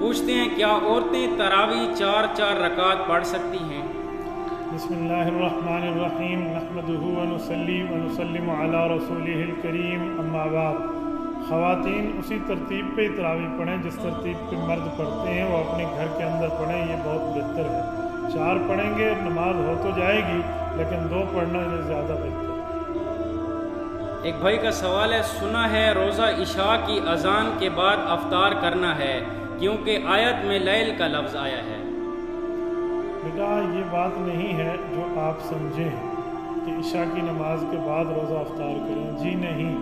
پوچھتے ہیں کیا عورتیں تراویح 4 رکعت پڑھ سکتی ہیں؟ بسم اللہ الرحمن الرحیم نحمدہ ونصلی ونسلم علی رسولہ الکریم اما بعد۔ خواتین اسی ترتیب پہ تراویح پڑھیں جس ترتیب پہ مرد پڑھتے ہیں، وہ اپنے گھر کے اندر پڑھیں، یہ بہت بہتر ہے۔ 4 پڑھیں گے نماز ہو تو جائے گی، لیکن 2 پڑھنا زیادہ بہتر ہے۔ ایک بھائی کا سوال ہے، سنا ہے روزہ عشاء کی اذان کے بعد افطار کرنا ہے کیونکہ آیت میں لیل کا لفظ آیا ہے۔ بیٹا یہ بات نہیں ہے جو آپ سمجھیں کہ عشاء کی نماز کے بعد روزہ افطار کریں، جی نہیں۔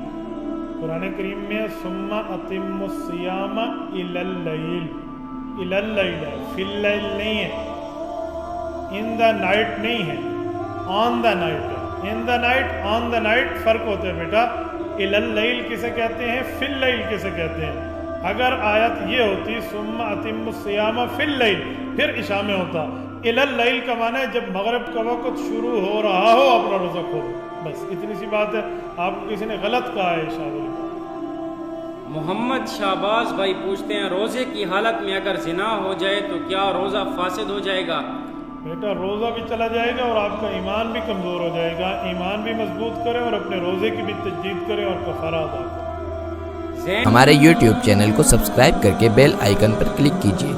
قرآن کریم میں ثم اتم الصیام الی اللیل، الی اللیل ہے، فی اللیل نہیں ہے، ان دا نائٹ نہیں ہے، آن دا نائٹ ہے۔ ان the night on the night فرق ہوتا ہے بیٹا۔ الی اللیل کسے کہتے ہیں، فی اللیل کسے کہتے ہیں؟ اگر آیت یہ ہوتی ثم اتم الصیام فی اللیل، پھر عشاء میں ہوتا۔ الی اللیل کا معنی ہے جب مغرب کا وقت شروع ہو رہا ہو اپنا روزہ کھولو، بس اتنی سی بات ہے۔ آپ کو کسی نے غلط کہا ہے عشاء والی بات۔ محمد شہباز بھائی پوچھتے ہیں روزے کی حالت میں اگر زنا ہو جائے تو کیا روزہ فاسد ہو جائے گا؟ بیٹا روزہ بھی چلا جائے گا اور آپ کا ایمان بھی کمزور ہو جائے گا۔ ایمان بھی مضبوط کریں اور اپنے روزے کی بھی تجدید کریں اور کفارہ ادا کریں۔ ہمارے YouTube چینل کو سبسکرائب کر کے بیل آئیکن پر کلک کیجیے۔